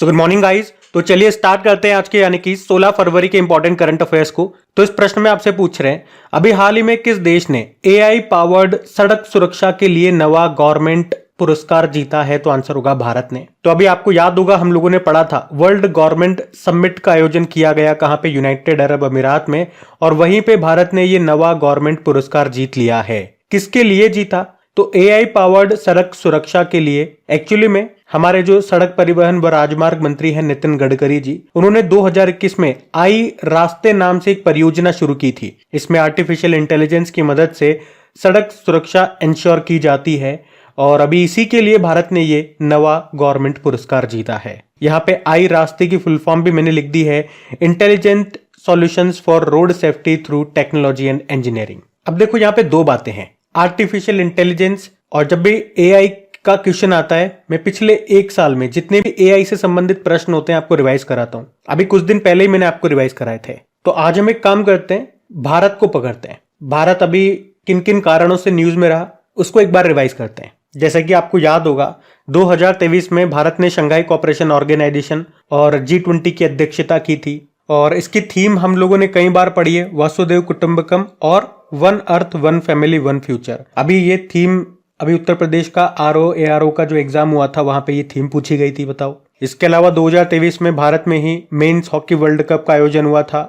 So good morning guys. तो चलिए start करते हैं आज के यानी कि 16 फरवरी के इंपॉर्टेंट करंट अफेयर्स को। तो इस प्रश्न में आपसे पूछ रहे हैं, अभी हाल ही में किस देश ने एआई पावर्ड सड़क सुरक्षा के लिए नवा गवर्नमेंट पुरस्कार जीता है? तो आंसर होगा भारत ने। तो अभी आपको याद होगा, हम लोगों ने पढ़ा था वर्ल्ड गवर्नमेंट समिट का आयोजन किया गया कहां पे? यूनाइटेड अरब अमीरात में। और वहीं पे भारत ने ये नवा गवर्नमेंट पुरस्कार जीत लिया है। किसके लिए जीता? तो एआई पावर्ड सड़क सुरक्षा के लिए। एक्चुअली में हमारे जो सड़क परिवहन व राजमार्ग मंत्री हैं नितिन गडकरी जी, उन्होंने 2021 में आई रास्ते नाम से एक परियोजना शुरू की थी। इसमें आर्टिफिशियल इंटेलिजेंस की मदद से सड़क सुरक्षा इंश्योर की जाती है और अभी इसी के लिए भारत ने ये नवा गवर्नमेंट पुरस्कार जीता है। यहाँ पे आई रास्ते की फुल फॉर्म भी मैंने लिख दी है, intelligent solutions for road safety through technology and engineering. अब देखो यहाँ पे दो बातें हैं, आर्टिफिशियल इंटेलिजेंस और जब भी एआई का क्वेश्चन आता है, मैं पिछले एक साल में जितने भी एआई से संबंधित प्रश्न होते हैं आपको रिवाइज कराता हूं। अभी कुछ दिन पहले ही मैंने आपको रिवाइज कराए थे। तो आज हम एक काम करते हैं, भारत को पकड़ते हैं। भारत अभी किन किन कारणों से न्यूज में रहा उसको एक बार रिवाइज करते हैं। जैसा कि आपको याद होगा, 2023 में भारत ने शंघाई कोऑपरेशन ऑर्गेनाइजेशन और G20 की अध्यक्षता की थी और इसकी थीम हम लोगों ने कई बार पढ़ी है, वसुधैव कुटुंबकम और one earth one family one future. अभी ये थीम अभी उत्तर प्रदेश का RO का जो एग्जाम हुआ था वहां पे ये थीम पूछी गई थी, बताओ। इसके अलावा 2023 में भारत में ही मेंस हॉकी वर्ल्ड कप का आयोजन हुआ था।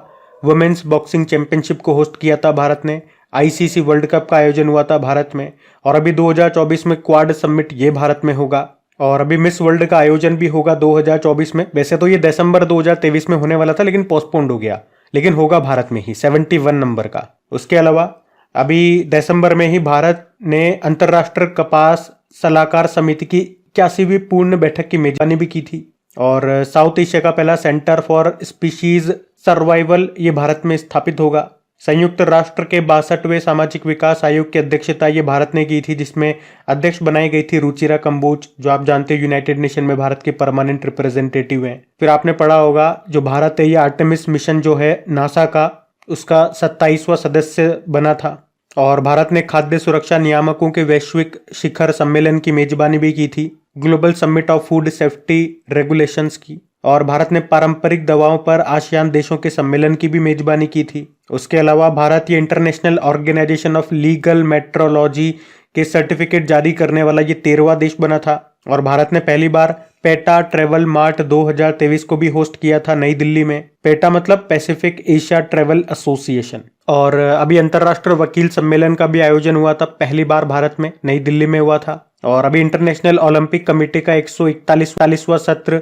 वुमेन्स बॉक्सिंग चैंपियनशिप को होस्ट किया था भारत ने। ICC वर्ल्ड कप का आयोजन हुआ था भारत में। और अभी 2024 में क्वाड समिट ये भारत में होगा और अभी मिस वर्ल्ड का आयोजन भी होगा 2024 में। वैसे तो ये दिसंबर 2023 में होने वाला था लेकिन पोस्टपोन्ड हो गया, लेकिन होगा भारत में ही 71 नंबर का। उसके अलावा अभी दिसंबर में ही भारत ने अंतर्राष्ट्रीय कपास सलाहकार समिति की 81वीं पूर्ण बैठक की मेजबानी भी की थी। और साउथ एशिया का पहला सेंटर फॉर स्पीशीज सर्वाइवल ये भारत में स्थापित होगा। संयुक्त राष्ट्र के 62वें सामाजिक विकास आयोग की अध्यक्षता ये भारत ने की थी, जिसमें अध्यक्ष बनाई गई थी रुचिरा कंबोज, जो आप जानते हैं यूनाइटेड नेशन में भारत के परमानेंट रिप्रेजेंटेटिव हैं। फिर आपने पढ़ा होगा जो भारत है ये आर्टेमिस मिशन जो है नासा का, उसका 27वां सदस्य बना था। और भारत ने खाद्य सुरक्षा नियामकों के वैश्विक शिखर सम्मेलन की मेजबानी भी की थी, global summit of food safety regulations की। और भारत ने पारंपरिक दवाओं पर आसियान देशों के सम्मेलन की भी मेजबानी की थी। उसके अलावा भारत ये international organisation of legal metrology के सर्टिफिकेट जारी करने वाला ये 13वां देश बना था। और भारत ने पहली बार पेटा ट्रेवल मार्ट 2023 को भी होस्ट किया था नई दिल्ली में। पेटा मतलब पैसिफिक एशिया ट्रेवल एसोसिएशन। और अभी अंतर्राष्ट्रीय वकील सम्मेलन का भी आयोजन हुआ था, पहली बार भारत में नई दिल्ली में हुआ था। और अभी इंटरनेशनल ओलंपिक कमेटी का 141वां सत्र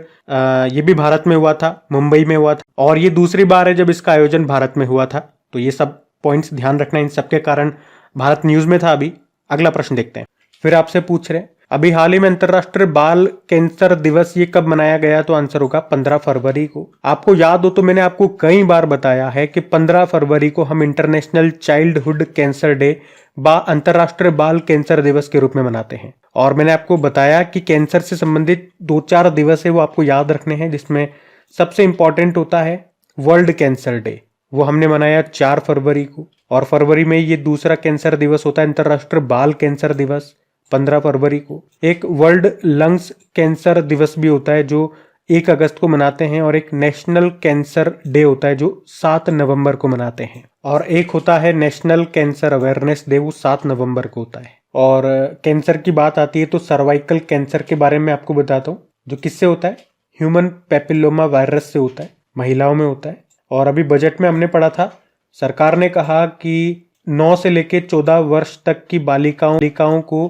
ये भी भारत में हुआ था, मुंबई में हुआ था। और ये दूसरी बार है जब इसका आयोजन भारत में हुआ था। तो ये सब पॉइंट्स ध्यान रखना, इन सबके कारण भारत न्यूज में था। अभी अगला प्रश्न देखते हैं। फिर आपसे पूछ रहे हैं, अभी हाल ही में अंतर्राष्ट्रीय बाल कैंसर दिवस ये कब मनाया गया? तो आंसर होगा 15 फरवरी को। आपको याद हो तो मैंने आपको कई बार बताया है कि 15 फरवरी को हम इंटरनेशनल चाइल्डहुड कैंसर डे अंतर्राष्ट्रीय बाल कैंसर दिवस के रूप में मनाते हैं। और मैंने आपको बताया कि कैंसर से संबंधित 2-4 दिवस है वो आपको याद रखने हैं, जिसमें सबसे इंपॉर्टेंट होता है वर्ल्ड कैंसर डे, वो हमने मनाया 4 फरवरी को। और फरवरी में ये दूसरा कैंसर दिवस होता है अंतर्राष्ट्रीय बाल कैंसर दिवस 15 फरवरी को। एक वर्ल्ड लंग्स कैंसर दिवस भी होता है जो 1 अगस्त को मनाते हैं। और एक नेशनल कैंसर डे होता है जो 7 नवंबर को मनाते हैं। और एक होता है नेशनल कैंसर अवेयरनेस डे, वो 7 नवंबर को होता है। और कैंसर की बात आती है तो सर्वाइकल कैंसर के बारे में आपको बताता हूँ, जो किससे होता है? ह्यूमन पेपिलोमा वायरस से होता है, महिलाओं में होता है। और अभी बजट में हमने पढ़ा था, सरकार ने कहा कि 9 से लेकर 14 वर्ष तक की बालिकाओं को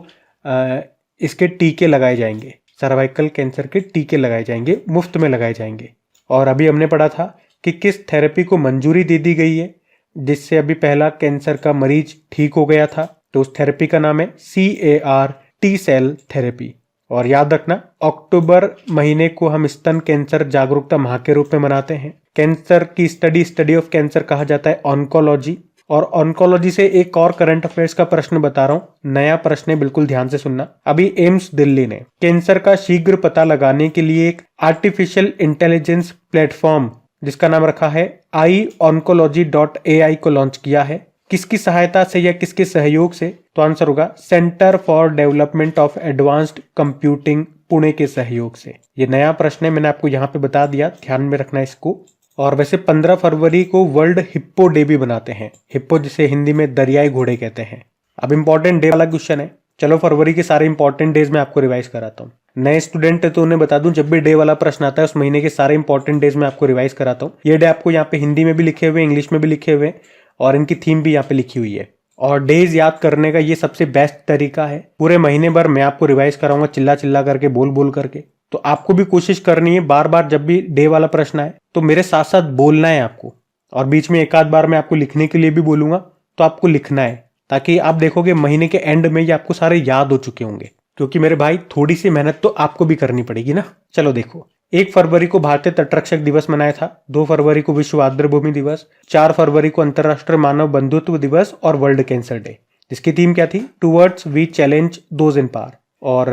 इसके टीके लगाए जाएंगे, सर्वाइकल कैंसर के टीके लगाए जाएंगे, मुफ्त में लगाए जाएंगे। और अभी हमने पढ़ा था कि किस थेरेपी को मंजूरी दे दी गई है, जिससे अभी पहला कैंसर का मरीज ठीक हो गया था। तो उस थेरेपी का नाम है CAR T सेल थेरेपी। और याद रखना, अक्टूबर महीने को हम स्तन कैंसर जागरूकता माह के रूप में मनाते हैं। कैंसर की स्टडी ऑफ कैंसर कहा जाता है ऑन्कोलॉजी। और ऑन्कोलॉजी से एक और करंट अफेयर्स का प्रश्न बता रहा हूं, नया प्रश्न है, बिल्कुल ध्यान से सुनना। अभी एम्स दिल्ली ने कैंसर का शीघ्र पता लगाने के लिए एक आर्टिफिशियल इंटेलिजेंस प्लेटफॉर्म जिसका नाम रखा है iOncology.ai को लॉन्च किया है। किसकी सहायता से या किसके सहयोग से? तो आंसर होगा centre for development of advanced computing Pune के सहयोग से। ये नया प्रश्न है, मैंने आपको यहाँ पे बता दिया, ध्यान में रखना इसको। और वैसे 15 फरवरी को वर्ल्ड हिप्पो डे भी बनाते हैं। हिप्पो जिसे हिंदी में दरियाई घोड़े कहते हैं। अब इंपॉर्टेंट डे वाला क्वेश्चन है, चलो फरवरी के सारे इंपॉर्टेंट डेज मैं आपको रिवाइज कराता हूँ। नए स्टूडेंट है तो उन्हें बता दूं, जब भी डे वाला प्रश्न आता है उस महीने के सारे इंपॉर्टेंट डेज मैं आपको रिवाइज कराता हूँ। ये डे आपको यहाँ पे हिंदी में भी लिखे हुए, इंग्लिश में भी लिखे हुए, और इनकी थीम भी यहाँ पे लिखी हुई है। और डेज याद करने का ये सबसे बेस्ट तरीका है। पूरे महीने भर मैं आपको रिवाइज कराऊंगा चिल्ला चिल्ला करके, बोल बोल करके। तो आपको भी कोशिश करनी है बार बार जब भी डे वाला प्रश्न आए तो मेरे साथ साथ बोलना है आपको, और बीच में एक आध बार मैं आपको लिखने के लिए भी बोलूंगा, तो आपको लिखना है, ताकि आप देखोगे महीने के एंड में ये आपको सारे याद हो चुके होंगे। क्योंकि मेरे भाई थोड़ी सी मेहनत तो आपको भी करनी पड़ेगी ना। चलो देखो, 1 फरवरी को भारतीय तटरक्षक दिवस मनाया था, 2 फरवरी को विश्व आर्द्रभूमि दिवस, 4 फरवरी को अंतरराष्ट्रीय मानव बंधुत्व दिवस और वर्ल्ड कैंसर डे, जिसकी थीम क्या थी, towards we challenge those in power. और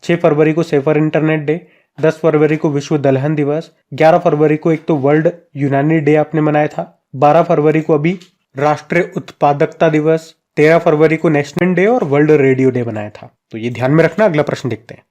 6 फरवरी को सेफर इंटरनेट डे, 10 फरवरी को विश्व दलहन दिवस, 11 फरवरी को एक तो वर्ल्ड यूनानी डे आपने मनाया था, 12 फरवरी को अभी राष्ट्रीय उत्पादकता दिवस, 13 फरवरी को नेशनल डे और वर्ल्ड रेडियो डे बनाया था। तो ये ध्यान में रखना। अगला प्रश्न देखते हैं।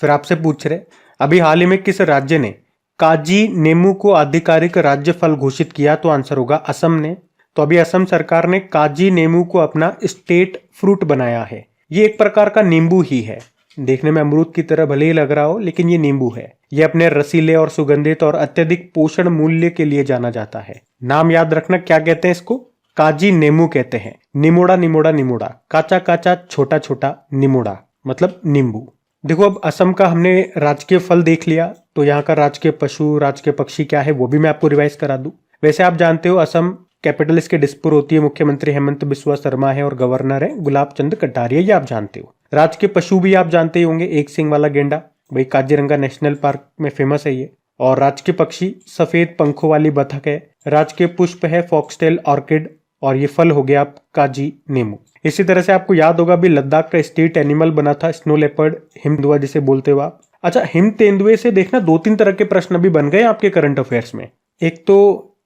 फिर आपसे पूछ रहे, अभी हाल ही में किस राज्य ने काजी नेमू को आधिकारिक राज्य फल घोषित किया? तो आंसर होगा असम ने। तो अभी असम सरकार ने काजी नेमू को अपना स्टेट फ्रूट बनाया है। ये एक प्रकार का नींबू ही है, देखने में अमरूद की तरह भले ही लग रहा हो, लेकिन ये नींबू है। ये अपने रसीले और सुगंधित और अत्यधिक पोषण मूल्य के लिए जाना जाता है। नाम याद रखना, क्या कहते हैं इसको? काजी नेमू कहते हैं। निमोड़ा निमोड़ा निमोड़ा, काचा काचा छोटा छोटा निमोड़ा, मतलब नींबू। देखो, अब असम का हमने राजकीय फल देख लिया, तो यहाँ का राजकीय पशु, राजकीय पक्षी क्या है वो भी मैं आपको रिवाइज करा दूं। वैसे आप जानते हो असम कैपिटल इसके दिसपुर होती है, मुख्यमंत्री हेमंत बिस्वा शर्मा है और गवर्नर है गुलाब चंद कटारिया, ये आप जानते हो। राजकीय पशु भी आप जानते ही होंगे, एक सिंग वाला गेंडा, भाई काजीरंगा नेशनल पार्क में फेमस है ये। और राजकीय पक्षी सफेद पंखों वाली बतख है। राजकीय पुष्प है फॉक्सटेल ऑर्किड, और ये फल हो गया काजी नेमू। इसी तरह से आपको याद होगा भी लद्दाख का स्टेट एनिमल बना था स्नो लेपर्ड, हिम तेंदुआ जिसे बोलते हो आप। अच्छा, हिम तेंदुए से देखना 2-3 तरह के प्रश्न भी बन गए आपके करंट अफेयर्स में। एक तो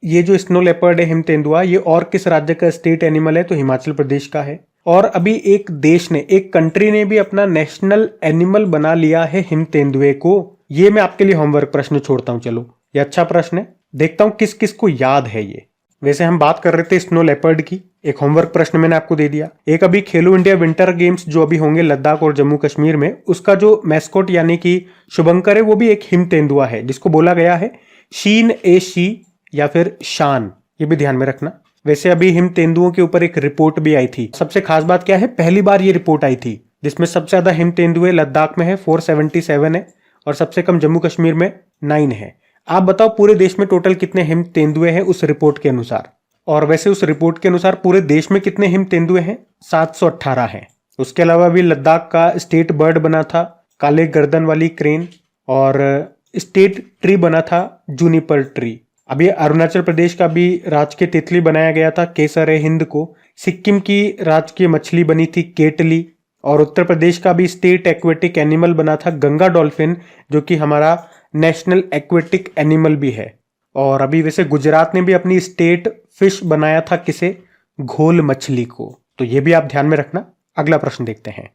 ये जो स्नो लेपर्ड है हिम तेंदुआ, ये और किस राज्य का स्टेट एनिमल है? तो हिमाचल प्रदेश का है। और अभी एक देश ने, एक कंट्री ने भी अपना नेशनल एनिमल बना लिया है हिम तेंदुए को। ये मैं आपके लिए होमवर्क प्रश्न छोड़ता हूं। चलो, ये अच्छा प्रश्न है, देखता हूं किस किस को याद है ये। वैसे हम बात कर रहे थे स्नो लेपर्ड की, एक होमवर्क प्रश्न मैंने आपको दे दिया। एक अभी खेलो इंडिया विंटर गेम्स जो अभी होंगे लद्दाख और जम्मू कश्मीर में, उसका जो मैस्कॉट यानी कि शुभंकर है, वो भी एक हिम तेंदुआ है, जिसको बोला गया है शीन ए शी या फिर शान, ये भी ध्यान में रखना। वैसे अभी हिम तेंदुओं के ऊपर एक रिपोर्ट भी आई थी। सबसे खास बात क्या है, पहली बार ये रिपोर्ट आई थी जिसमें सबसे ज्यादा हिम तेंदुए लद्दाख में है, 477 है, और सबसे कम जम्मू कश्मीर में 9 है। आप बताओ पूरे देश में टोटल कितने हिम तेंदुए हैं उस रिपोर्ट के अनुसार? और वैसे उस रिपोर्ट के अनुसार पूरे देश में कितने हिम तेंदुए हैं? 718 हैं। उसके अलावा भी लद्दाख का स्टेट बर्ड बना था काले गर्दन वाली क्रेन, और स्टेट ट्री बना था जूनिपर ट्री। अभी अरुणाचल प्रदेश का भी राजकीय तितली बनाया गया था केसर ए हिंद को। सिक्किम की राजकीय मछली बनी थी केटली, और उत्तर प्रदेश का भी स्टेट एक्वेटिक एनिमल बना था गंगा डॉल्फिन, जो कि हमारा नेशनल एक्वेटिक एनिमल भी है। और अभी वैसे गुजरात ने भी अपनी स्टेट फिश बनाया था, किसे? घोल मछली को। तो ये भी आप ध्यान में रखना। अगला प्रश्न देखते हैं।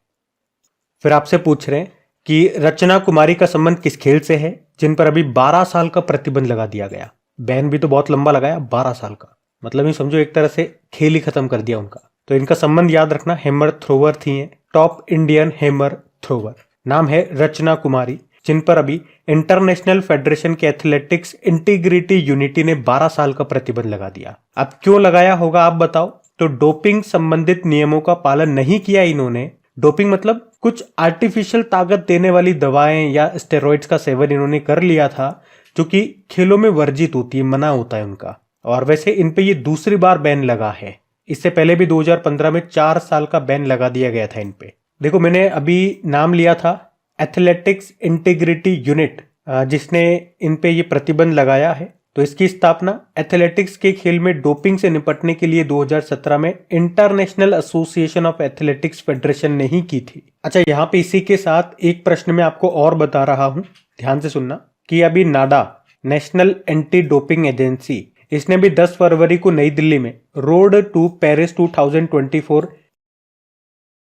फिर आपसे पूछ रहे हैं कि रचना कुमारी का संबंध किस खेल से है, जिन पर अभी 12 साल का प्रतिबंध लगा दिया गया। बैन भी तो बहुत लंबा लगाया, 12 साल का, मतलब ये समझो एक तरह से खेल ही खत्म कर दिया उनका। तो इनका संबंध याद रखना, हैमर थ्रोवर थी है, टॉप इंडियन हैमर थ्रोवर। नाम है रचना कुमारी, जिन पर अभी इंटरनेशनल फेडरेशन के एथलेटिक्स इंटीग्रिटी यूनिटी ने 12 साल का प्रतिबंध लगा दिया। अब क्यों लगाया होगा आप बताओ? तो डोपिंग संबंधित नियमों का पालन नहीं किया इन्होंने। डोपिंग मतलब कुछ आर्टिफिशियल ताकत देने वाली दवाएं या स्टेरॉइड्स का सेवन इन्होंने कर लिया था, जो कि खेलों में वर्जित होती है, मना होता है उनका। और वैसे इन पे ये दूसरी बार बैन लगा है। इससे पहले भी 2015 में 4 साल का बैन लगा दिया गया था इन पे। देखो, मैंने अभी नाम लिया था एथलेटिक्स इंटीग्रिटी यूनिट, जिसने इन पे ये प्रतिबंध लगाया है। तो इसकी स्थापना एथलेटिक्स के खेल में डोपिंग से निपटने के लिए 2017 में international association of athletics federation ने ही की थी। अच्छा, यहाँ पे इसी के साथ एक प्रश्न मैं आपको और बता रहा हूँ, ध्यान से सुनना, कि अभी NADA national anti doping agency, इसने भी 10 फरवरी को नई दिल्ली में road to Paris 2024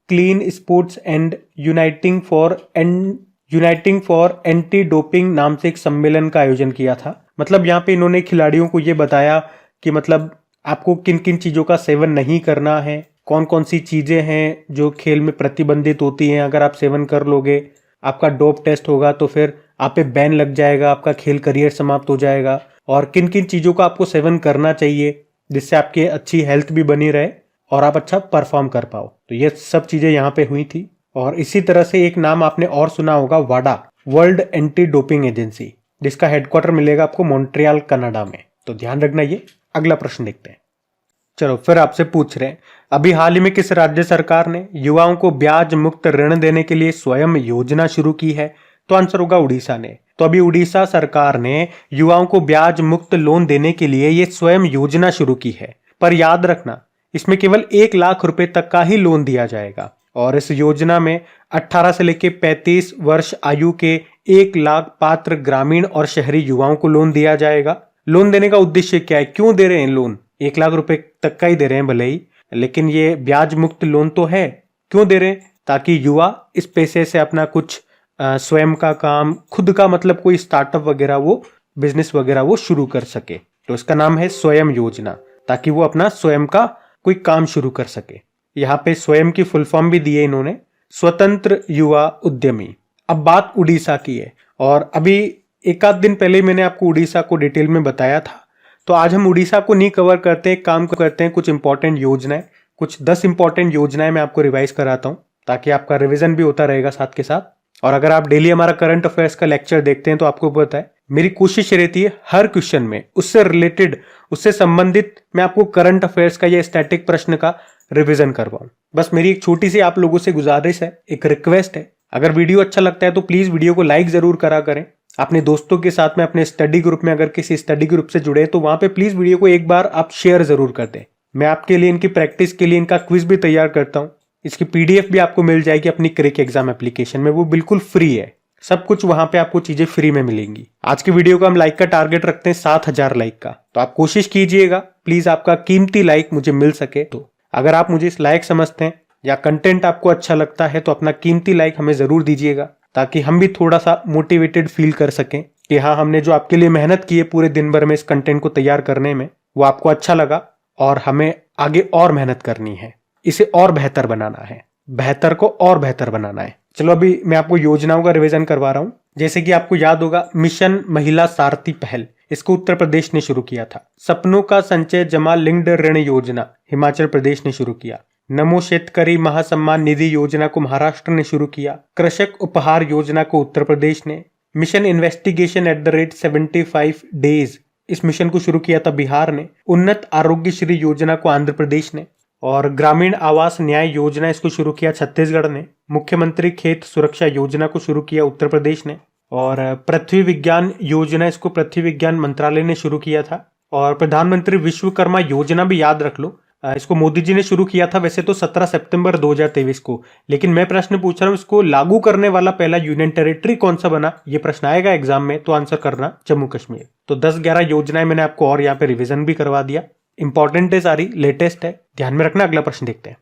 clean sports and uniting for uniting for anti doping नाम से एक सम्मेलन का आयोजन किया था। मतलब यहाँ पे इन्होंने खिलाड़ियों को ये बताया कि मतलब आपको किन किन चीज़ों का सेवन नहीं करना है, कौन कौन सी चीज़ें हैं जो खेल में प्रतिबंधित होती हैं, अगर आप सेवन कर लोगे आपका डोप टेस्ट होगा तो फिर आप पे बैन लग जाएगा, आपका खेल करियर समाप्त हो जाएगा, और किन किन चीज़ों का आपको सेवन करना चाहिए जिससे आपकी अच्छी हेल्थ भी बनी रहे और आप अच्छा परफॉर्म कर पाओ। तो ये सब चीज़ें यहाँ पे हुई थी। और इसी तरह से एक नाम आपने और सुना होगा, वाडा, वर्ल्ड एंटी डोपिंग एजेंसी, जिसका हेडक्वार्टर मिलेगा आपको मॉन्ट्रियल कनाडा में। तो ध्यान रखना ये। अगला प्रश्न देखते हैं। चलो फिर आपसे पूछ रहे हैं, अभी हाल ही में किस राज्य सरकार ने युवाओं को ब्याज मुक्त ऋण देने के लिए स्वयं योजना शुरू की है? तो आंसर होगा उड़ीसा ने। तो अभी उड़ीसा सरकार ने युवाओं को ब्याज मुक्त लोन देने के लिए ये स्वयं योजना शुरू की है। पर याद रखना, इसमें केवल 1 लाख रुपए तक का ही लोन दिया जाएगा और इस योजना में 18 से लेकर 35 वर्ष आयु के 1 लाख पात्र ग्रामीण और शहरी युवाओं को लोन दिया जाएगा। लोन देने का उद्देश्य क्या है, क्यों दे रहे हैं लोन? 1 लाख रुपए तक का ही दे रहे हैं भले ही, लेकिन ये ब्याज मुक्त लोन तो है। क्यों दे रहे हैं? ताकि युवा इस पैसे से अपना कुछ स्वयं का काम, खुद का मतलब कोई स्टार्टअप वगैरह, वो बिजनेस वगैरह वो शुरू कर सके। तो इसका नाम है स्वयं योजना, ताकि वो अपना स्वयं का कोई काम शुरू कर सके। यहाँ पे स्वयं की फुल फॉर्म भी दी है इन्होंने, स्वतंत्र युवा उद्यमी। अब बात उड़ीसा की है, और अभी एक आध दिन पहले मैंने आपको उड़ीसा को डिटेल में बताया था। तो आज हम उड़ीसा को नहीं कवर करते, एक काम करते हैं, कुछ इंपॉर्टेंट योजनाएं, कुछ 10 इंपॉर्टेंट योजनाएं मैं आपको रिवाइज कराता हूं, ताकि आपका रिवीजन भी होता रहेगा साथ के साथ। और अगर आप डेली हमारा करंट अफेयर्स का लेक्चर देखते हैं तो आपको पता है मेरी कोशिश रहती है हर क्वेश्चन में उससे रिलेटेड, उससे संबंधित मैं आपको करंट अफेयर्स का या स्टैटिक प्रश्न का रिवीजन करवाऊं। बस मेरी एक छोटी सी आप लोगों से गुजारिश है, एक रिक्वेस्ट है, अगर वीडियो अच्छा लगता है तो प्लीज वीडियो को लाइक जरूर करा करें। अपने दोस्तों के साथ में, अपने स्टडी ग्रुप में, अगर किसी स्टडी ग्रुप से जुड़े तो वहां पे प्लीज वीडियो को एक बार आप शेयर जरूर कर दें। मैं आपके लिए इनकी प्रैक्टिस के लिए इनका क्विज भी तैयार करता हूं। इसकी पीडीएफ भी आपको मिल जाएगी अपनी क्रिक एग्जाम एप्लीकेशन में, वो बिल्कुल फ्री है। सब कुछ वहां पे आपको चीजें फ्री में मिलेंगी। आज की वीडियो का हम लाइक का टारगेट रखते हैं 7,000 लाइक का, तो आप कोशिश कीजिएगा प्लीज, आपका कीमती लाइक मुझे मिल सके। तो अगर आप मुझे इस लायक समझते हैं या कंटेंट आपको अच्छा लगता है तो अपना कीमती लाइक हमें जरूर दीजिएगा, ताकि हम भी थोड़ा सा मोटिवेटेड फील कर सकें कि हाँ, हमने जो आपके लिए मेहनत की है पूरे दिन भर में इस कंटेंट को तैयार करने में, वो आपको अच्छा लगा और हमें आगे और मेहनत करनी है, इसे और बेहतर बनाना है, बेहतर को और बेहतर बनाना है। चलो अभी मैं आपको योजनाओं का रिवीजन करवा रहा हूं। जैसे कि आपको याद होगा, मिशन महिला सारथी पहल, इसको उत्तर प्रदेश ने शुरू किया था। सपनों का संचय जमा लिंक्ड ऋण योजना हिमाचल प्रदेश ने शुरू किया। नमो शेतकरी महासम्मान निधि योजना को महाराष्ट्र ने शुरू किया। कृषक उपहार योजना को उत्तर प्रदेश ने। Mission investigation at the rate 75 days, इस मिशन को शुरू किया था बिहार ने। उन्नत आरोग्य श्री योजना को आंध्र प्रदेश ने, और ग्रामीण आवास न्याय योजना इसको शुरू किया छत्तीसगढ़ ने। मुख्यमंत्री खेत सुरक्षा योजना को शुरू किया उत्तर प्रदेश ने, और पृथ्वी विज्ञान योजना इसको पृथ्वी विज्ञान मंत्रालय ने शुरू किया था। और प्रधानमंत्री विश्वकर्मा योजना भी याद रख लो, इसको मोदी जी ने शुरू किया था वैसे तो 17 सितंबर 2023 को, लेकिन मैं प्रश्न पूछ रहा हूँ इसको लागू करने वाला पहला यूनियन टेरिटरी कौन सा बना, ये प्रश्न आएगा एग्जाम में, तो आंसर करना जम्मू कश्मीर। तो 10-11 योजनाएं मैंने आपको और यहाँ पे रिविजन भी करवा दिया, इंपॉर्टेंट है, सारी लेटेस्ट है, ध्यान में रखना। अगला प्रश्न देखते हैं।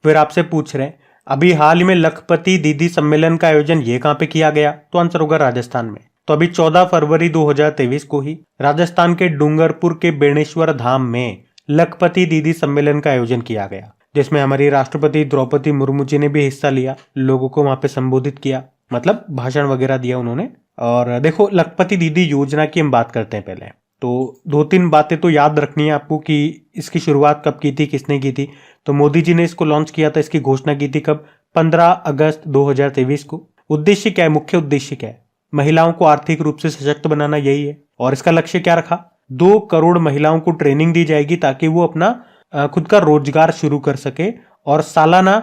फिर आपसे पूछ रहे हैं, अभी हाल ही में लखपति दीदी सम्मेलन का आयोजन ये कहाँ पे किया गया? तो आंसर होगा राजस्थान में। तो अभी 14 फरवरी 2023 को ही राजस्थान के डूंगरपुर के बेणेश्वर धाम में लखपति दीदी सम्मेलन का आयोजन किया गया, जिसमें हमारी राष्ट्रपति द्रौपदी मुर्मू जी ने भी हिस्सा लिया, लोगों को वहां पे संबोधित किया, मतलब भाषण वगैरह दिया उन्होंने। और देखो, लखपति दीदी योजना की हम बात करते हैं पहले, तो 2-3 बातें तो याद रखनी है आपको कि इसकी शुरुआत कब की थी, किसने की थी। तो मोदी जी ने इसको लॉन्च किया था, इसकी घोषणा की थी कब? 15 अगस्त 2023 को। उद्देश्य क्या है, मुख्य उद्देश्य क्या है? महिलाओं को आर्थिक रूप से सशक्त बनाना, यही है। और इसका लक्ष्य क्या रखा? 2 करोड़ महिलाओं को ट्रेनिंग दी जाएगी ताकि वो अपना खुद का रोजगार शुरू कर सके, और सालाना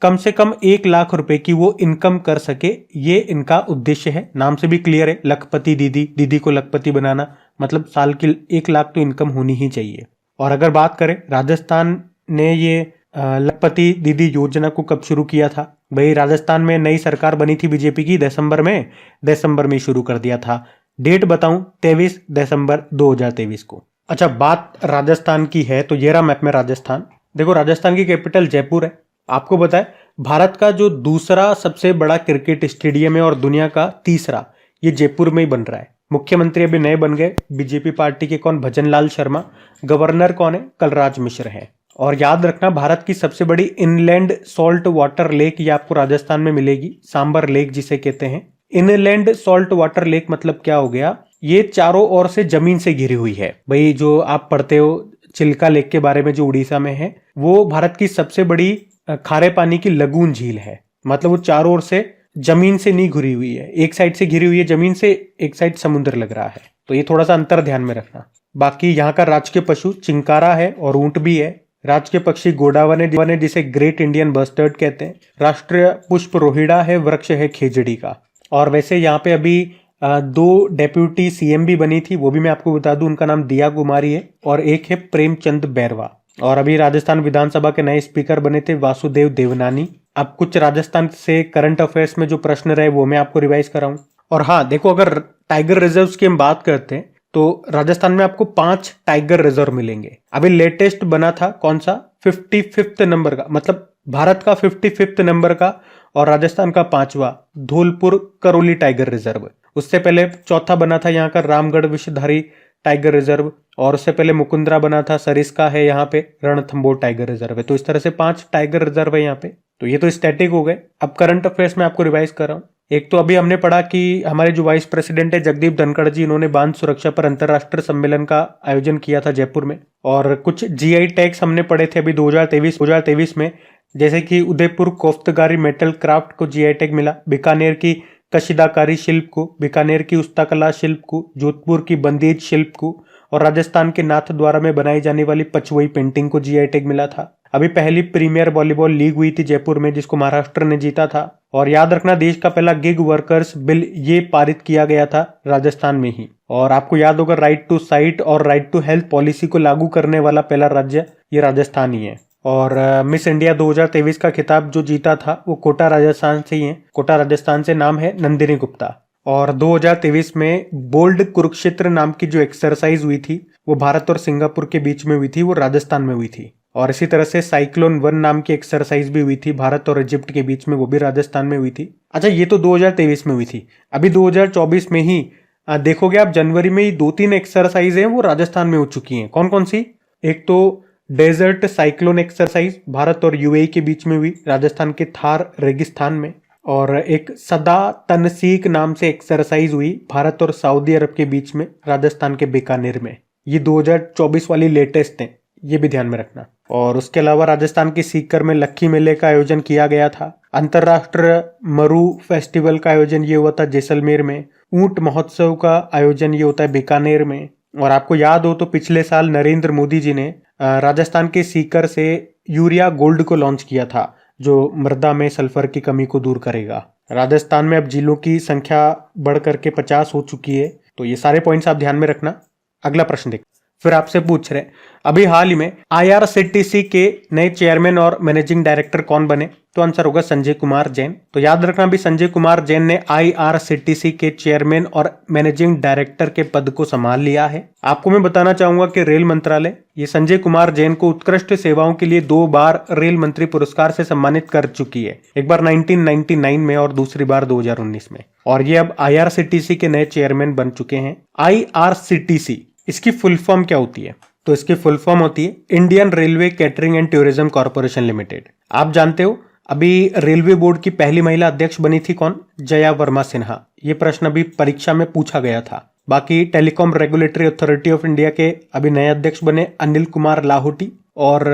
कम से कम 1 लाख रुपए की वो इनकम कर सके, ये इनका उद्देश्य है। नाम से भी क्लियर है, लखपति दीदी, दीदी को लखपति बनाना, मतलब साल की 1 लाख तो इनकम होनी ही चाहिए। और अगर बात करें राजस्थान ने ये लखपति दीदी योजना को कब शुरू किया था? भाई राजस्थान में नई सरकार बनी थी बीजेपी की, दिसंबर में शुरू कर दिया था। डेट बताऊं, 23 दिसंबर 2023 को। अच्छा, बात राजस्थान की है तो ये रहा मैप में राजस्थान। देखो, राजस्थान की कैपिटल जयपुर है। आपको पता है भारत का जो दूसरा सबसे बड़ा क्रिकेट स्टेडियम है और दुनिया का तीसरा, ये जयपुर में ही बन रहा है। मुख्यमंत्री अभी नए बन गए बीजेपी पार्टी के, कौन? भजन लाल शर्मा। गवर्नर कौन है? कलराज मिश्र है। और याद रखना, भारत की सबसे बड़ी इनलैंड सॉल्ट वाटर लेक ये आपको राजस्थान में मिलेगी, सांबर लेक जिसे कहते हैं। इनलैंड सॉल्ट वाटर लेक मतलब क्या हो गया? ये चारों ओर से जमीन से घिरी हुई है। भाई जो आप पढ़ते हो चिल्का लेक के बारे में जो उड़ीसा में है, वो भारत की सबसे बड़ी खारे पानी की लगून झील है। मतलब वो चारों ओर से जमीन से नहीं घिरी हुई है, एक साइड से घिरी हुई है जमीन से, एक साइड समुद्र लग रहा है। तो ये थोड़ा सा अंतर ध्यान में रखना। बाकी यहाँ का राजकीय पशु चिंकारा है और ऊंट भी है। राजकीय पक्षी गोडावन है जिसे ग्रेट इंडियन बस्टर्ड कहते हैं। राष्ट्रीय पुष्प रोहिड़ा है, वृक्ष है खेजड़ी का। और वैसे यहाँ पे अभी 2 डेप्यूटी सीएम भी बनी थी, वो भी मैं आपको बता दूं, उनका नाम दिया कुमारी है और एक है प्रेमचंद बैरवा। और अभी राजस्थान विधानसभा के नए स्पीकर बने थे वासुदेव देवनानी। अब कुछ राजस्थान से करंट अफेयर्स में जो प्रश्न रहे वो मैं आपको रिवाइज कराऊं। और हाँ देखो, अगर टाइगर रिजर्व्स की हम बात करते हैं तो राजस्थान में आपको 5 टाइगर रिजर्व मिलेंगे। अभी लेटेस्ट बना था कौन सा? 55th नंबर का, मतलब भारत का 55th नंबर का और राजस्थान का 5वां, धौलपुर करौली टाइगर रिजर्व। उससे पहले चौथा बना था यहाँ का रामगढ़ विषधारी टाइगर रिजर्व, और उससे पहले मुकुंदरा बना था, सरिस्का है यहाँ पे, रणथंबोर टाइगर रिजर्व है। तो इस तरह से 5 टाइगर रिजर्व है यहाँ पे। तो ये तो स्टैटिक हो गए। अब करंट अफेयर्स में आपको रिवाइज कर रहा हूँ। एक तो अभी हमने पढ़ा कि हमारे जो वाइस प्रेसिडेंट है जगदीप धनखड़ जी, इन्होंने बांध सुरक्षा पर अंतरराष्ट्रीय सम्मेलन का आयोजन किया था जयपुर में। और कुछ जीआई टैग्स हमने पढ़े थे अभी 2023 में, जैसे कि उदयपुर कोफ्तगारी मेटल क्राफ्ट को जीआई टैग मिला, बीकानेर की कशीदाकारी शिल्प को, बीकानेर की उस्ताकला शिल्प को, जोधपुर की बंदेज शिल्प को, और राजस्थान के नाथद्वारा में बनाई जाने वाली पचवई पेंटिंग को जीआई टैग मिला था। अभी पहली प्रीमियर वॉलीबॉल लीग हुई थी जयपुर में, जिसको महाराष्ट्र ने जीता था। और याद रखना, देश का पहला गिग वर्कर्स बिल ये पारित किया गया था राजस्थान में ही। और आपको याद होगा, राइट टू साइट और राइट टू हेल्थ पॉलिसी को लागू करने वाला पहला राज्य ये राजस्थान ही है। और मिस इंडिया 2023 का खिताब जो जीता था वो कोटा राजस्थान से ही है। कोटा राजस्थान से, नाम है नंदिनी गुप्ता। और 2023 में बोल्ड कुरुक्षेत्र नाम की जो एक्सरसाइज हुई थी वो भारत और सिंगापुर के बीच में हुई थी, वो राजस्थान में हुई थी। और इसी तरह से साइक्लोन 1 नाम की एक्सरसाइज भी हुई थी भारत और इजिप्ट के बीच में, वो भी राजस्थान में हुई थी। अच्छा, ये तो 2023 में हुई थी। अभी 2024 में ही देखोगे आप, जनवरी में ही 2-3 एक्सरसाइज हैं वो राजस्थान में हो चुकी हैं। कौन कौन सी? एक तो डेजर्ट साइक्लोन एक्सरसाइज भारत और यूएई के बीच में हुई, राजस्थान के थार रेगिस्तान में। और एक सदा तनसीक नाम से एक्सरसाइज हुई भारत और सऊदी अरब के बीच में, राजस्थान के बीकानेर में। ये 2024 वाली लेटेस्ट है, ये भी ध्यान में रखना। और उसके अलावा राजस्थान के सीकर में लक्खी मेले का आयोजन किया गया था। अंतरराष्ट्रीय मरु फेस्टिवल का आयोजन ये हुआ था जैसलमेर में। ऊंट महोत्सव का आयोजन ये होता है बीकानेर में। और आपको याद हो तो पिछले साल नरेंद्र मोदी जी ने राजस्थान के सीकर से यूरिया गोल्ड को लॉन्च किया था, जो मृदा में सल्फर की कमी को दूर करेगा। राजस्थान में अब जिलों की संख्या बढ़ करके 50 हो चुकी है। तो ये सारे पॉइंट्स आप ध्यान में रखना। अगला प्रश्न देख, फिर आपसे पूछ रहे अभी हाल ही में आईआरसीटीसी के नए चेयरमैन और मैनेजिंग डायरेक्टर कौन बने? तो आंसर होगा संजय कुमार जैन। तो याद रखना, अभी संजय कुमार जैन ने आईआरसीटीसी के चेयरमैन और मैनेजिंग डायरेक्टर के पद को संभाल लिया है। आपको मैं बताना चाहूंगा कि रेल मंत्रालय ये संजय कुमार जैन को उत्कृष्ट सेवाओं के लिए 2 बार रेल मंत्री पुरस्कार से सम्मानित कर चुकी है, एक बार 1999 में और दूसरी बार 2019 में। और ये अब आईआरसीटीसी के नए चेयरमैन बन चुके हैं। आईआरसीटीसी, इसकी फुल फॉर्म क्या होती है? तो इसकी फुल फॉर्म होती है Indian railway catering and tourism corporation limited. आप जानते हो अभी रेलवे बोर्ड की पहली महिला अध्यक्ष बनी थी कौन? जया वर्मा सिन्हा। ये प्रश्न अभी परीक्षा में पूछा गया था। बाकी telecom regulatory authority of India के अभी नए अध्यक्ष बने अनिल कुमार लाहौटी। और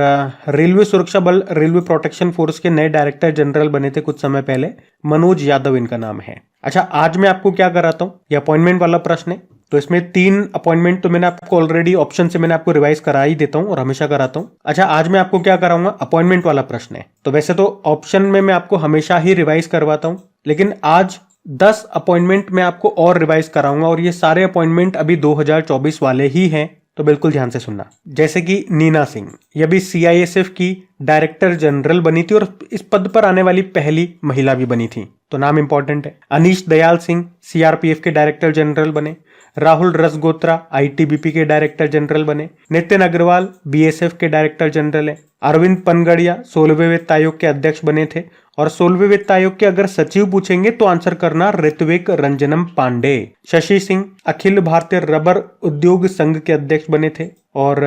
रेलवे सुरक्षा बल रेलवे प्रोटेक्शन फोर्स के नए डायरेक्टर जनरल बने थे कुछ समय पहले, मनोज यादव इनका नाम है। अच्छा, आज मैं आपको क्या कराता हूँ, ये अपॉइंटमेंट वाला प्रश्न है। तो इसमें 3 अपॉइंटमेंट तो मैंने आपको ऑलरेडी ऑप्शन से मैंने आपको रिवाइज करा ही देता हूँ और हमेशा कराता हूँ। अच्छा, आज मैं आपको क्या कराऊंगा, अपॉइंटमेंट वाला प्रश्न है। तो वैसे तो ऑप्शन में मैं आपको हमेशा ही रिवाइज करवाता हूँ, लेकिन आज 10 अपॉइंटमेंट मैं आपको और रिवाइज कराऊंगा। और ये सारे अपॉइंटमेंट अभी 2024 वाले ही हैं, तो बिल्कुल ध्यान से सुनना। जैसे कि नीना सिंह, ये भी सीआईएसएफ की डायरेक्टर जनरल बनी थी और इस पद पर आने वाली पहली महिला भी बनी थी, तो नाम इंपॉर्टेंट है। अनीश दयाल सिंह सीआरपीएफ के डायरेक्टर जनरल बने। राहुल रसगोत्रा आईटीबीपी के डायरेक्टर जनरल बने। नितिन अग्रवाल बीएसएफ के डायरेक्टर जनरल है। अरविंद पनगड़िया 16वें वित्त आयोग के अध्यक्ष बने थे और 16वें वित्त आयोग के अगर सचिव पूछेंगे तो आंसर करना ऋत्विक रंजनम पांडे। शशि सिंह अखिल भारतीय रबर उद्योग संघ के अध्यक्ष बने थे। और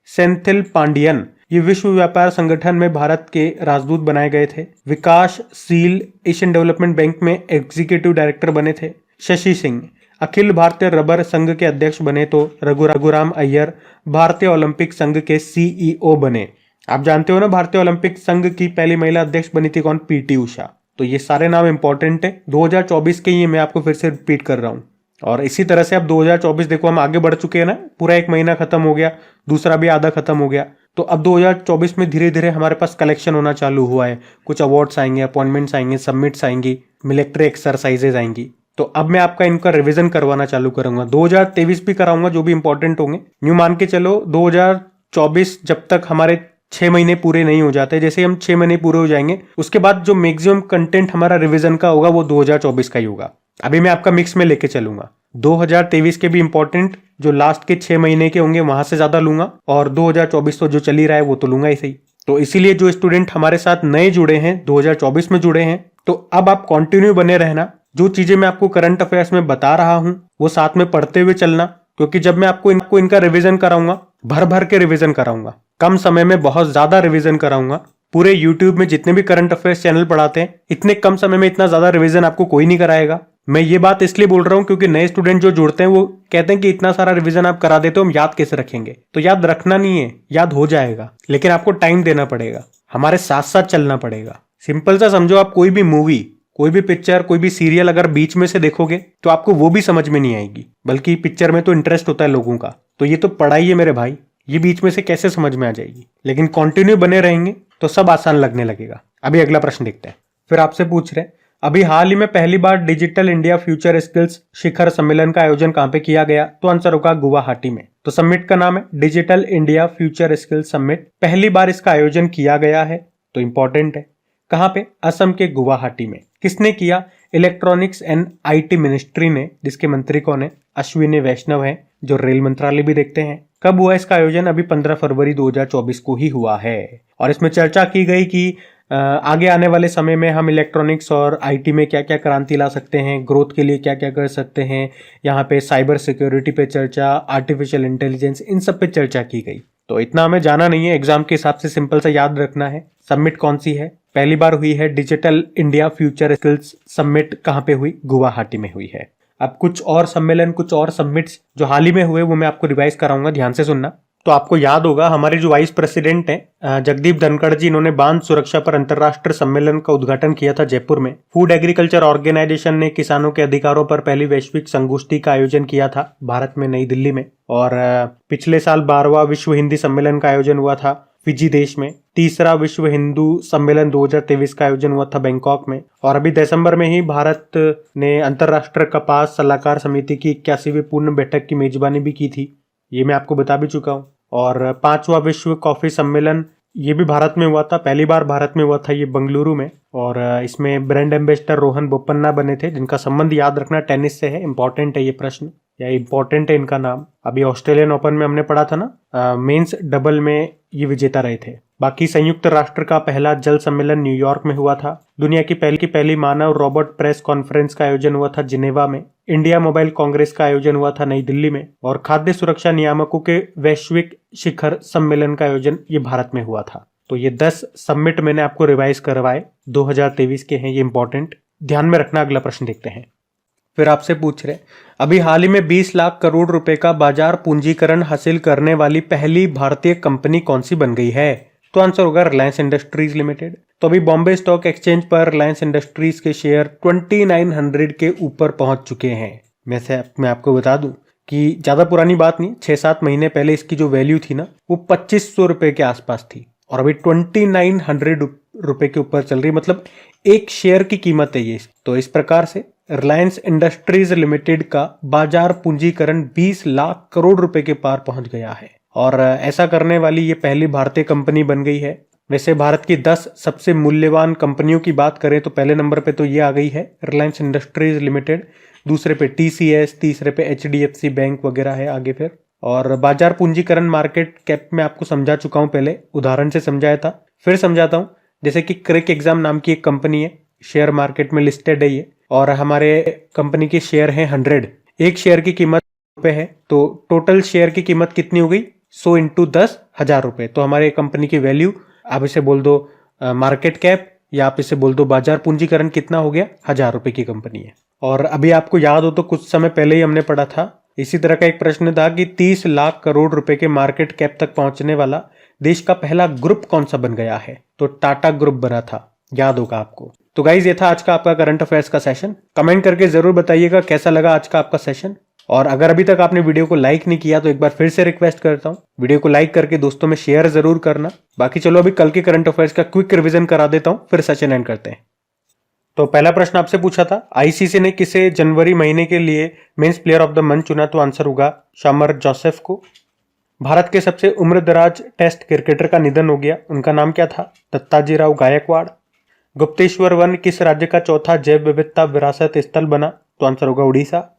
सेंथिल पांडियन ये विश्व व्यापार संगठन में भारत के राजदूत बनाए गए थे। विकासशील एशियन डेवलपमेंट बैंक में एग्जीक्यूटिव डायरेक्टर बने थे। शशि सिंह अखिल भारतीय रबर संघ के अध्यक्ष बने तो रघुराम अय्यर भारतीय ओलंपिक संघ के सीईओ बने। आप जानते हो ना, भारतीय ओलंपिक संघ की पहली महिला अध्यक्ष बनी थी कौन? पीटी उषा। तो ये सारे नाम इंपॉर्टेंट है 2024 के, ये मैं आपको फिर से रिपीट कर रहा हूं। और इसी तरह से अब 2024 देखो हम आगे बढ़ चुके हैं ना, पूरा एक महीना खत्म हो गया, दूसरा भी आधा खत्म हो गया। तो अब 2024 में धीरे धीरे हमारे पास कलेक्शन होना चालू हुआ है। कुछ अवार्ड्स आएंगे, अपॉइंटमेंट्स आएंगे, सबमिट्स आएंगी, मिलिट्री एक्सरसाइजेज आएंगी। तो अब मैं आपका इनका रिवीजन करवाना चालू करूंगा। 2023 भी कराऊंगा जो भी इंपॉर्टेंट होंगे। न्यू मान के चलो 2024 जब तक हमारे 6 महीने पूरे नहीं हो जाते, जैसे हम 6 महीने पूरे हो जाएंगे उसके बाद जो मैक्सिमम कंटेंट हमारा रिवीजन का होगा वो 2024 का ही होगा। अभी मैं आपका मिक्स में लेके चलूंगा। 2023 के भी इंपॉर्टेंट जो लास्ट के 6 महीने के होंगे वहां से ज्यादा लूंगा, और 2024 तो जो चल ही रहा है वो तो लूंगा ऐसे ही। तो इसीलिए जो स्टूडेंट हमारे साथ नए जुड़े हैं 2024 में जुड़े हैं, तो अब आप कंटिन्यू बने रहना। जो चीजें मैं आपको करंट अफेयर्स में बता रहा हूं वो साथ में पढ़ते हुए चलना, क्योंकि जब मैं आपको इनका रिवीजन कराऊंगा, भर भर के रिवीजन कराऊंगा, कम समय में बहुत ज्यादा रिवीजन कराऊंगा। पूरे यूट्यूब में जितने भी करंट अफेयर्स चैनल पढ़ाते हैं, इतने कम समय में इतना ज्यादा रिवीजन आपको कोई नहीं कराएगा। मैं ये बात इसलिए बोल रहा हूं क्योंकि नए स्टूडेंट जो जुड़ते हैं वो कहते हैं कि इतना सारा रिवीजन आप करा देते हो, हम याद कैसे रखेंगे? तो याद रखना नहीं है, याद हो जाएगा, लेकिन आपको टाइम देना पड़ेगा, हमारे साथ साथ चलना पड़ेगा। सिंपल सा समझो, आप कोई भी मूवी, कोई भी पिक्चर, कोई भी सीरियल अगर बीच में से देखोगे तो आपको वो भी समझ में नहीं आएगी, बल्कि पिक्चर में तो इंटरेस्ट होता है लोगों का, तो ये तो पढ़ाई है मेरे भाई, ये बीच में से कैसे समझ में आ जाएगी? लेकिन कंटिन्यू बने रहेंगे तो सब आसान लगने लगेगा। अभी अगला प्रश्न देखते हैं। फिर आपसे पूछ रहे हैं, अभी हाल ही में पहली बार डिजिटल इंडिया फ्यूचर स्किल्स शिखर सम्मेलन का आयोजन कहां पे किया गया? तो आंसर होगा गुवाहाटी में। तो समिट का नाम है digital India future skills summit. पहली बार इसका आयोजन किया गया है, तो इंपॉर्टेंट है। कहां पे? असम के गुवाहाटी में। किसने किया? इलेक्ट्रॉनिक्स एंड आईटी मिनिस्ट्री ने, जिसके मंत्री कौन है? अश्विनी वैष्णव है, जो रेल मंत्रालय भी देखते हैं। कब हुआ इसका आयोजन? अभी 15 फरवरी 2024 को ही हुआ है। और इसमें चर्चा की गई कि आगे आने वाले समय में हम इलेक्ट्रॉनिक्स और आईटी में क्या क्या क्रांति ला सकते हैं, ग्रोथ के लिए क्या क्या कर सकते हैं। यहाँ पे साइबर सिक्योरिटी पे चर्चा, आर्टिफिशियल इंटेलिजेंस, इन सब पे चर्चा की गई। तो इतना हमें जाना नहीं है, एग्जाम के हिसाब से सिंपल सा याद रखना है। समिट कौन सी है? पहली बार हुई है digital India future skills summit. कहाँ पे हुई? गुवाहाटी में हुई है। अब कुछ और सम्मेलन, कुछ और समिट्स जो हाल ही में हुए वो मैं आपको रिवाइज कराऊंगा, ध्यान से सुनना। तो आपको याद होगा हमारे जो वाइस प्रेसिडेंट हैं जगदीप धनखड़ जी, इन्होंने बांध सुरक्षा पर अंतर्राष्ट्रीय सम्मेलन का उद्घाटन किया था जयपुर में। फूड एग्रीकल्चर ऑर्गेनाइजेशन ने किसानों के अधिकारों पर पहली वैश्विक संगोष्ठी का आयोजन किया था भारत में, नई दिल्ली में। और पिछले साल 12वां विश्व हिंदी सम्मेलन का आयोजन हुआ था फिजी देश में। तीसरा विश्व हिंदू सम्मेलन 2023 का आयोजन हुआ था बैंकॉक में। और अभी दिसंबर में ही भारत ने अंतर्राष्ट्रीय कपास सलाहकार समिति की 81वीं पूर्ण बैठक की मेजबानी भी की थी, ये मैं आपको बता भी चुका हूँ। और 5वां विश्व कॉफी सम्मेलन ये भी भारत में हुआ था, पहली बार भारत में हुआ था ये बेंगलुरु में। और इसमें ब्रांड एम्बेसडर रोहन बोपन्ना बने थे, जिनका संबंध याद रखना टेनिस से है। इंपॉर्टेंट है ये प्रश्न, या इंपॉर्टेंट है इनका नाम। अभी ऑस्ट्रेलियन ओपन में हमने पढ़ा था ना, मेंस डबल में ये विजेता रहे थे। बाकी संयुक्त राष्ट्र का पहला जल सम्मेलन न्यूयॉर्क में हुआ था। दुनिया की पहली मानव रोबोट प्रेस कॉन्फ्रेंस का आयोजन हुआ था जिनेवा में। इंडिया मोबाइल कांग्रेस का आयोजन हुआ था नई दिल्ली में। और खाद्य सुरक्षा नियामकों के वैश्विक शिखर सम्मेलन का आयोजन ये भारत में हुआ था। तो ये 10 समिट मैंने आपको रिवाइज करवाए, 2023 के हैं, ये इंपॉर्टेंट ध्यान में रखना। अगला प्रश्न देखते हैं। फिर आपसे पूछ रहे, अभी हाल ही में 20 लाख करोड़ रुपए का बाजार पूंजीकरण हासिल करने वाली पहली भारतीय कंपनी कौन सी बन गई है? तो आंसर होगा रिलायंस इंडस्ट्रीज लिमिटेड। तो अभी बॉम्बे स्टॉक एक्सचेंज पर रिलायंस इंडस्ट्रीज के शेयर 2900 के ऊपर पहुंच चुके हैं। मैं आपको बता दूं कि ज्यादा पुरानी बात नहीं, 6-7 महीने पहले इसकी जो वैल्यू थी ना वो 2500 रुपए के आसपास थी, और अभी 2900 रुपए के ऊपर चल रही, मतलब एक शेयर की कीमत है ये। तो इस प्रकार से रिलायंस इंडस्ट्रीज लिमिटेड का बाजार पूंजीकरण 20 लाख करोड़ रुपए के पार पहुंच गया है, और ऐसा करने वाली ये पहली भारतीय कंपनी बन गई है। वैसे भारत की 10 सबसे मूल्यवान कंपनियों की बात करें तो पहले नंबर पे तो ये आ गई है रिलायंस इंडस्ट्रीज लिमिटेड, दूसरे पे टीसीएस, तीसरे पे एचडीएफसी बैंक वगैरह है आगे फिर। और बाजार पूंजीकरण मार्केट कैप में आपको समझा चुका हूं, पहले उदाहरण से समझाया था, फिर समझाता हूं। जैसे कि क्रिक एग्जाम नाम की एक कंपनी है, शेयर मार्केट में लिस्टेड है ये, और हमारे कंपनी के शेयर हैं 100। एक शेयर की कीमत रुपए है, तो टोटल शेयर की कीमत कितनी हो गई? 100 इंटू 10,000 रुपए। तो हमारे कंपनी की वैल्यू, आप इसे बोल दो मार्केट कैप, या आप इसे बोल दो बाजार पूंजीकरण, कितना हो गया? 1,000 रुपए की कंपनी है। और अभी आपको याद हो तो कुछ समय पहले ही हमने पढ़ा था, इसी तरह का एक प्रश्न था कि 30 लाख करोड़ रुपए के मार्केट कैप तक पहुंचने वाला देश का पहला ग्रुप कौन सा बन गया है? तो टाटा ग्रुप बना था, याद होगा आपको। तो गाइज, ये था आज का आपका करंट अफेयर्स का सेशन। कमेंट करके जरूर बताइएगा कैसा लगा आज का आपका सेशन। और अगर अभी तक आपने वीडियो को लाइक नहीं किया तो एक बार फिर से रिक्वेस्ट करता हूं, वीडियो को लाइक करके दोस्तों में शेयर जरूर करना। बाकी चलो अभी कल के करंट अफेयर्स का क्विक रिवीजन करा देता हूं, फिर सेशन एंड करते हैं। तो पहला प्रश्न आपसे पूछा था, आईसीसी ने किसे जनवरी महीने के लिए men's player of the month चुना? तो आंसर होगा शामर जोसेफ को। भारत के सबसे उम्रदराज टेस्ट क्रिकेटर का निधन हो गया, उनका नाम क्या था? दत्ताजी राव गायकवाड़। गुप्तेश्वर वन किस राज्य का चौथा जैव विविधता विरासत स्थल बना? तो आंसर होगा उड़ीसा।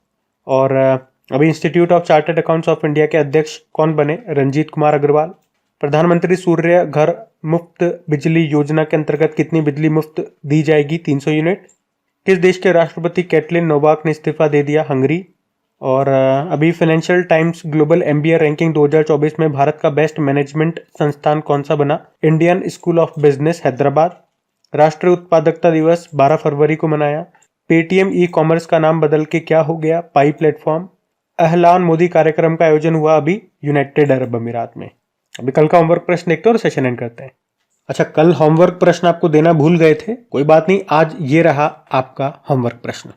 और अभी institute of chartered accounts of India के अध्यक्ष कौन बने? रंजीत कुमार अग्रवाल। प्रधानमंत्री सूर्य घर मुफ्त बिजली योजना के अंतर्गत कितनी बिजली मुफ्त दी जाएगी? 300 यूनिट। किस देश के राष्ट्रपति कैटलिन नोवाक ने इस्तीफा दे दिया? हंगरी। और अभी financial times global MBA ranking 2024 में भारत का बेस्ट मैनेजमेंट संस्थान कौन सा बना? Indian school of business Hyderabad. राष्ट्रीय उत्पादकता दिवस 12 फरवरी को मनाया। पेटीएम ई कॉमर्स का नाम बदल के क्या हो गया? पाई प्लेटफॉर्म। अहलान मोदी कार्यक्रम का आयोजन हुआ अभी यूनाइटेड अरब अमीरात में। अभी कल का होमवर्क प्रश्न देखते हैं और सेशन एंड करते हैं। अच्छा, कल होमवर्क प्रश्न आपको देना भूल गए थे, कोई बात नहीं, आज ये रहा आपका होमवर्क प्रश्न।